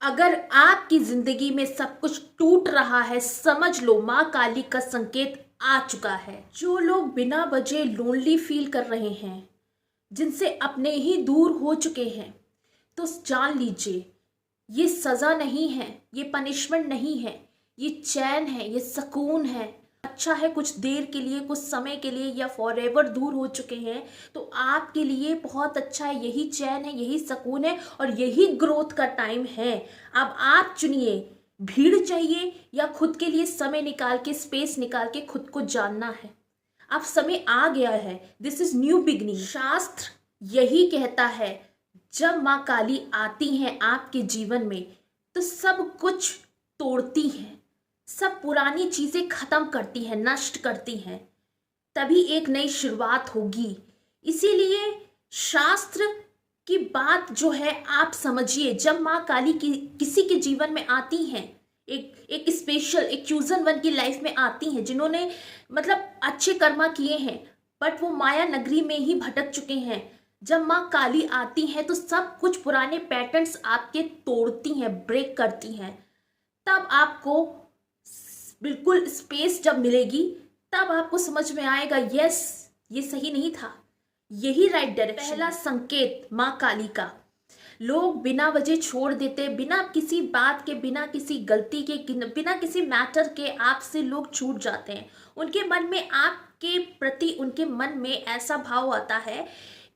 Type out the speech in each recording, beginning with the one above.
अगर आपकी जिंदगी में सब कुछ टूट रहा है, समझ लो माँ काली का संकेत आ चुका है। जो लोग बिना वजह लोनली फील कर रहे हैं, जिनसे अपने ही दूर हो चुके हैं, तो जान लीजिए ये सजा नहीं है, ये पनिशमेंट नहीं है, ये चैन है, ये सुकून है। अच्छा है कुछ देर के लिए, कुछ समय के लिए या फॉरएवर दूर हो चुके हैं तो आपके लिए बहुत अच्छा है। यही चैन है, यही सुकून है और यही ग्रोथ का टाइम है। अब आप चुनिए, भीड़ चाहिए या खुद के लिए समय निकाल के, स्पेस निकाल के खुद को जानना है। अब समय आ गया है, दिस इज न्यू बिगनिंग। शास्त्र यही कहता है, जब माँ काली आती हैं आपके जीवन में तो सब कुछ तोड़ती हैं, सब पुरानी चीजें खत्म करती हैं, नष्ट करती हैं, तभी एक नई शुरुआत होगी। इसीलिए शास्त्र की बात जो है आप समझिए, जब माँ काली की किसी के जीवन में आती हैं, एक स्पेशल, एक चूजन वन की लाइफ में आती हैं, जिन्होंने मतलब अच्छे कर्मा किए हैं बट वो माया नगरी में ही भटक चुके हैं। जब माँ काली आती हैं तो सब कुछ पुराने पैटर्न्स आपके तोड़ती हैं, ब्रेक करती हैं। तब आपको बिल्कुल स्पेस जब मिलेगी, तब आपको समझ में आएगा यस ये सही नहीं था, यही राइट डायरेक्शन। पहला संकेत माँ काली का, लोग बिना वजह छोड़ देते, बिना किसी बात के, बिना किसी गलती के, बिना किसी मैटर के आपसे लोग छूट जाते हैं। उनके मन में आपके प्रति, उनके मन में ऐसा भाव आता है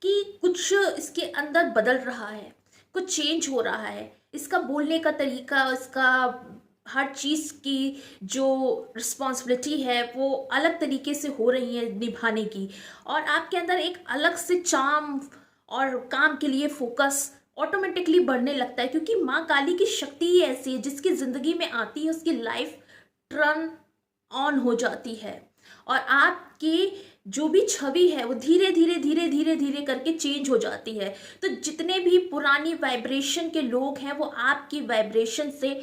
कि कुछ इसके अंदर बदल रहा है, कुछ चेंज हो रहा है। इसका बोलने का तरीका, इसका हर चीज़ की जो रिस्पॉन्सिबिलिटी है वो अलग तरीके से हो रही है निभाने की, और आपके अंदर एक अलग से चार्म और काम के लिए फोकस ऑटोमेटिकली बढ़ने लगता है। क्योंकि माँ काली की शक्ति ही ऐसी है, जिसकी ज़िंदगी में आती है उसकी लाइफ टर्न ऑन हो जाती है और आपकी जो भी छवि है वो धीरे धीरे धीरे धीरे धीरे करके चेंज हो जाती है। तो जितने भी पुरानी वाइब्रेशन के लोग हैं वो आपकी वाइब्रेशन से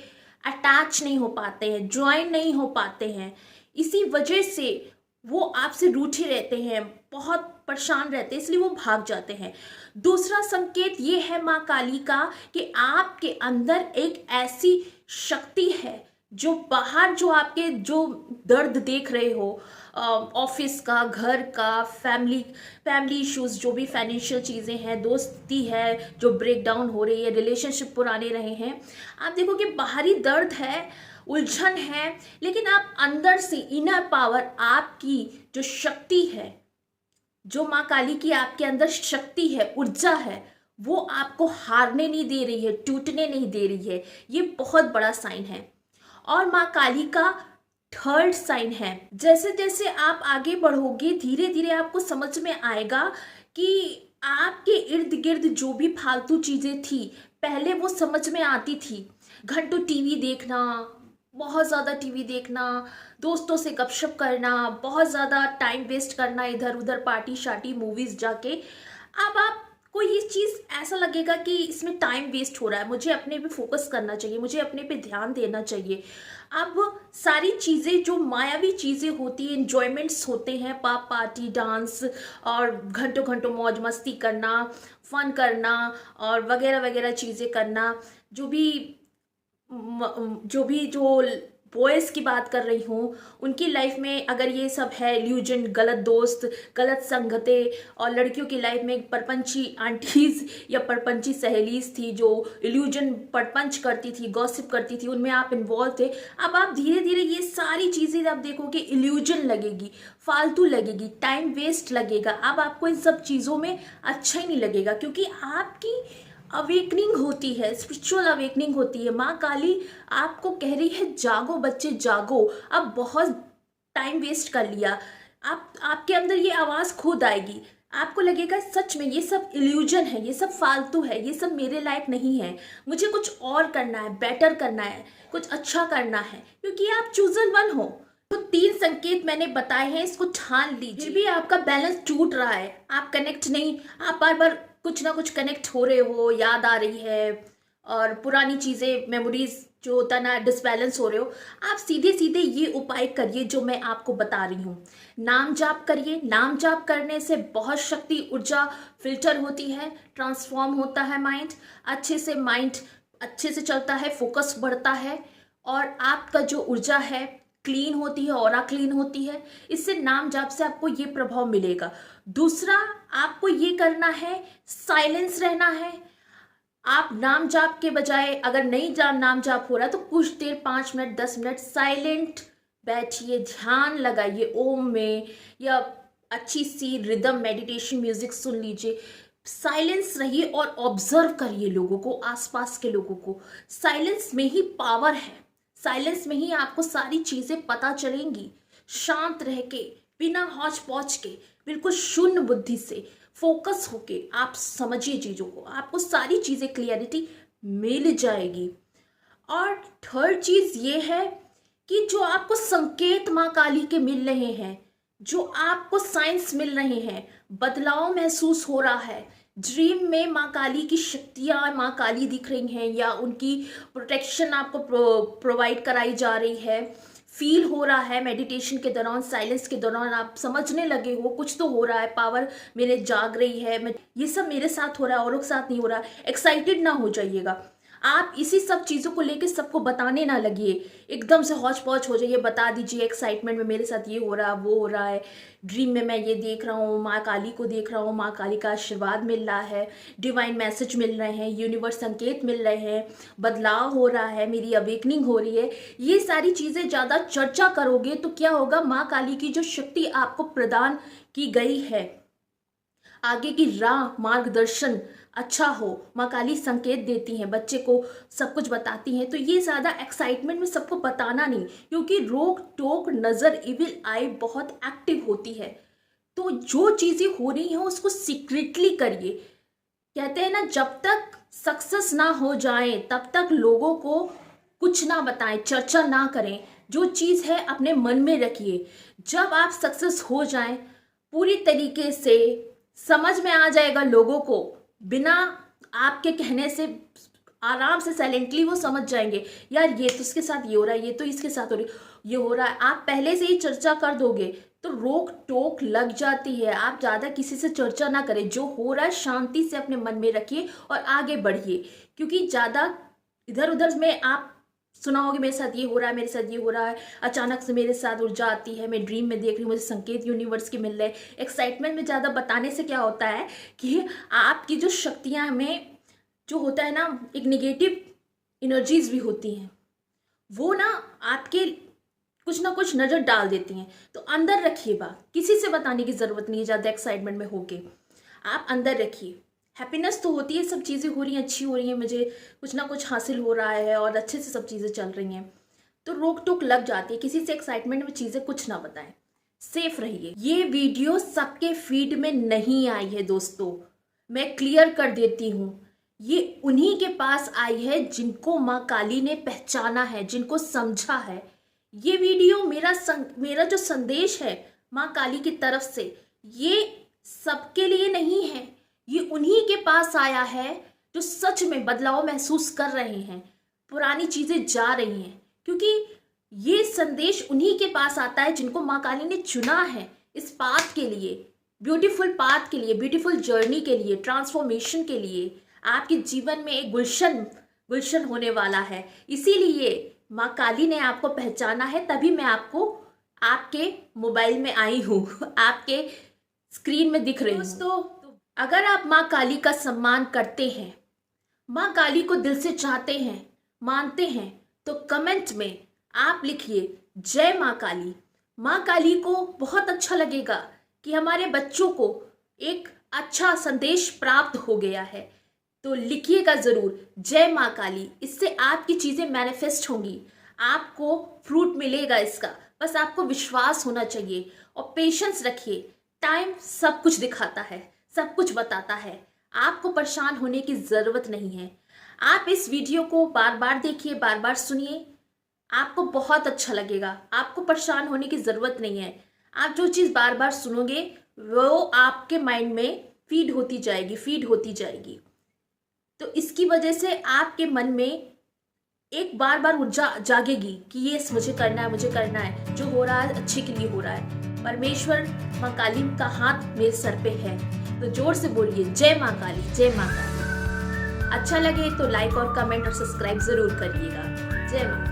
अटैच नहीं हो पाते हैं, ज्वाइन नहीं हो पाते हैं। इसी वजह से वो आपसे रूठे रहते हैं, बहुत परेशान रहते हैं, इसलिए वो भाग जाते हैं। दूसरा संकेत ये है माँ काली का कि आपके अंदर एक ऐसी शक्ति है जो बाहर, जो आपके जो दर्द देख रहे हो, ऑफिस का, घर का, फैमिली इश्यूज, जो भी फाइनेंशियल चीज़ें हैं, दोस्ती है जो ब्रेक डाउन हो रही है, रिलेशनशिप पुराने रहे हैं, आप देखो कि बाहरी दर्द है, उलझन है, लेकिन आप अंदर से इनर पावर, आपकी जो शक्ति है, जो माँ काली की आपके अंदर शक्ति है, ऊर्जा है, वो आपको हारने नहीं दे रही है, टूटने नहीं दे रही है। ये बहुत बड़ा साइन है। और माँ काली का थर्ड साइन है, जैसे जैसे आप आगे बढ़ोगे धीरे धीरे आपको समझ में आएगा कि आपके इर्द गिर्द जो भी फालतू चीज़ें थी पहले वो समझ में आती थी। घंटों टीवी देखना, बहुत ज़्यादा टीवी देखना, दोस्तों से गपशप करना, बहुत ज़्यादा टाइम वेस्ट करना इधर उधर, पार्टी शार्टी, मूवीज़ जाके, अब आपको ये चीज़ ऐसा लगेगा कि इसमें टाइम वेस्ट हो रहा है, मुझे अपने पे फोकस करना चाहिए, मुझे अपने पे ध्यान देना चाहिए। अब सारी चीज़ें जो मायावी चीज़ें होती हैं, इंजॉयमेंट्स होते हैं, पार्टी, डांस और घंटों घंटों मौज मस्ती करना, फन करना और वगैरह वगैरह चीज़ें करना, जो बॉयज़ की बात कर रही हूँ उनकी लाइफ में अगर ये सब है, इल्यूजन, गलत दोस्त, गलत संगतें, और लड़कियों की लाइफ में परपंची आंटीज़ या परपंची सहेलीज थी जो इल्यूजन परपंच करती थी, गॉसिप करती थी, उनमें आप इन्वॉल्व थे। अब आप धीरे धीरे ये सारी चीज़ें आप देखोगे इल्यूजन लगेगी, फालतू लगेगी, टाइम वेस्ट लगेगा। अब आपको इन सब चीज़ों में अच्छा ही नहीं लगेगा, क्योंकि आपकी अवेकनिंग होती है, स्पिरिचुअल अवेकनिंग होती है। माँ काली आपको कह रही है जागो बच्चे जागो, अब बहुत टाइम वेस्ट कर लिया। आपके अंदर ये आवाज़ खुद आएगी, आपको लगेगा सच में ये सब इल्यूजन है, ये सब फालतू है, ये सब मेरे लायक नहीं है, मुझे कुछ और करना है, बेटर करना है, कुछ अच्छा करना है, क्योंकि आप चूजन वन हो। तो 3 संकेत मैंने बताए हैं, इसको ठान लीजिए। फिर भी आपका बैलेंस टूट रहा है, आप कनेक्ट नहीं, आप बार बार कुछ ना कुछ कनेक्ट हो रहे हो, याद आ रही है और पुरानी चीज़ें, मेमोरीज जो होता ना, डिसबैलेंस हो रहे हो, आप सीधे सीधे ये उपाय करिए जो मैं आपको बता रही हूँ। नाम जाप करिए। नाम जाप करने से बहुत शक्ति, ऊर्जा फिल्टर होती है, ट्रांसफॉर्म होता है माइंड, अच्छे से माइंड अच्छे से चलता है, फोकस बढ़ता है और आपका जो ऊर्जा है क्लीन होती है, ऑरा क्लीन होती है। इससे नाम जाप से आपको ये प्रभाव मिलेगा। दूसरा, आपको ये करना है, साइलेंस रहना है। आप नाम जाप के बजाय अगर नहीं नाम जाप हो रहा तो कुछ देर 5 मिनट 10 मिनट साइलेंट बैठिए, ध्यान लगाइए ओम में, या अच्छी सी रिदम मेडिटेशन म्यूजिक सुन लीजिए। साइलेंस रहिए और ऑब्जर्व करिए लोगों को, आसपास के लोगों को। साइलेंस में ही पावर है, साइलेंस में ही आपको सारी चीजें पता चलेंगी। शांत रह के, बिना हौच पौच के, बिल्कुल शून्य बुद्धि से, फोकस होके आप समझिए चीजों को, आपको सारी चीजें क्लियरिटी मिल जाएगी। और थर्ड चीज ये है कि जो आपको संकेत माँ काली के मिल रहे हैं, जो आपको साइंस मिल रहे हैं, बदलाव महसूस हो रहा है, ड्रीम में माँ काली की शक्तियाँ माँ काली दिख रही हैं, या उनकी प्रोटेक्शन आपको प्रोवाइड कराई जा रही है, फील हो रहा है मेडिटेशन के दौरान, साइलेंस के दौरान आप समझने लगे हो कुछ तो हो रहा है, पावर मेरे जाग रही है, मैं ये सब मेरे साथ हो रहा है, औरों के साथ नहीं हो रहा। एक्साइटेड ना हो जाइएगा, आप इसी सब चीज़ों को लेके सबको बताने ना लगिए, एकदम से हौच पौच हो जाइए, बता दीजिए एक्साइटमेंट में मेरे साथ ये हो रहा वो हो रहा है, ड्रीम में मैं ये देख रहा हूँ, माँ काली को देख रहा हूँ, माँ काली का आशीर्वाद मिल रहा है, डिवाइन मैसेज मिल रहे हैं, यूनिवर्स संकेत मिल रहे हैं, बदलाव हो रहा है, मेरी अवेकनिंग हो रही है। ये सारी चीज़ें ज़्यादा चर्चा करोगे तो क्या होगा, माँ काली की जो शक्ति आपको प्रदान की गई है, आगे की राह मार्गदर्शन अच्छा हो, माँ काली संकेत देती हैं, बच्चे को सब कुछ बताती हैं। तो ये ज़्यादा एक्साइटमेंट में सबको बताना नहीं, क्योंकि रोक टोक नज़र इविल आई बहुत एक्टिव होती है। तो जो चीज़ें हो रही हैं उसको सीक्रेटली करिए। कहते हैं ना, जब तक सक्सेस ना हो जाए तब तक लोगों को कुछ ना बताएं, चर्चा ना करें। जो चीज़ है अपने मन में रखिए। जब आप सक्सेस हो जाएं, पूरी तरीके से समझ में आ जाएगा लोगों को, बिना आपके कहने से आराम से साइलेंटली वो समझ जाएंगे, यार ये तो इसके साथ ये हो रहा है, ये तो इसके साथ हो रही ये हो रहा है। आप पहले से ही चर्चा कर दोगे तो रोक टोक लग जाती है। आप ज़्यादा किसी से चर्चा ना करें, जो हो रहा है शांति से अपने मन में रखिए और आगे बढ़िए। क्योंकि ज़्यादा इधर उधर में आप सुना होगा मेरे साथ ये हो रहा है, मेरे साथ ये हो रहा है, अचानक से मेरे साथ ऊर्जा आती है, मैं ड्रीम में देख रही हूँ, मुझे संकेत यूनिवर्स के मिल रहे हैं। एक्साइटमेंट में ज़्यादा बताने से क्या होता है कि आपकी जो शक्तियाँ हमें जो होता है ना, एक निगेटिव एनर्जीज भी होती हैं, वो ना आपके कुछ ना कुछ नज़र डाल देती हैं। तो अंदर रखिए बात, किसी से बताने की ज़रूरत नहीं है। ज़्यादा एक्साइटमेंट में होके आप अंदर रखिए। हैप्पीनेस तो होती है, सब चीज़ें हो रही हैं, अच्छी हो रही हैं, मुझे कुछ ना कुछ हासिल हो रहा है और अच्छे से सब चीज़ें चल रही हैं, तो रोक टोक लग जाती है। किसी से एक्साइटमेंट में चीज़ें कुछ ना बताएं, सेफ रहिए। ये वीडियो सबके फीड में नहीं आई है दोस्तों, मैं क्लियर कर देती हूँ। ये उन्हीं के पास आई है जिनको माँ काली ने पहचाना है, जिनको समझा है। ये वीडियो मेरा जो संदेश है माँ काली की तरफ से, ये सबके लिए नहीं है, ये उन्हीं के पास आया है जो सच में बदलाव महसूस कर रहे हैं, पुरानी चीजें जा रही हैं। क्योंकि ये संदेश उन्हीं के पास आता है जिनको माँ काली ने चुना है इस पाथ के लिए, ब्यूटीफुल पाथ के लिए, ब्यूटीफुल जर्नी के लिए, ट्रांसफॉर्मेशन के लिए। आपके जीवन में एक गुलशन होने वाला है, इसीलिए माँ काली ने आपको पहचाना है, तभी मैं आपके मोबाइल में आई हूँ, आपके स्क्रीन में दिख रही हूँ। दोस्तों, अगर आप माँ काली का सम्मान करते हैं, माँ काली को दिल से चाहते हैं, मानते हैं, तो कमेंट में आप लिखिए जय माँ काली। माँ काली को बहुत अच्छा लगेगा कि हमारे बच्चों को एक अच्छा संदेश प्राप्त हो गया है, तो लिखिएगा ज़रूर जय माँ काली। इससे आपकी चीज़ें मैनिफेस्ट होंगी, आपको फ्रूट मिलेगा इसका। बस आपको विश्वास होना चाहिए और पेशेंस रखिए। टाइम सब कुछ दिखाता है, सब कुछ बताता है, आपको परेशान होने की ज़रूरत नहीं है। आप इस वीडियो को बार बार देखिए, बार बार सुनिए, आपको बहुत अच्छा लगेगा। आपको परेशान होने की ज़रूरत नहीं है। आप जो चीज़ बार बार सुनोगे वो आपके माइंड में फीड होती जाएगी। तो इसकी वजह से आपके मन में एक बार बार ऊर्जा जागेगी कि ये मुझे करना है, जो हो रहा है अच्छे के लिए हो रहा है। परमेश्वर माँ काली का हाथ मेरे सर पे है, तो जोर से बोलिए जय माँ काली, जय माँ काली। अच्छा लगे तो लाइक और कमेंट और सब्सक्राइब जरूर करिएगा। जय माता।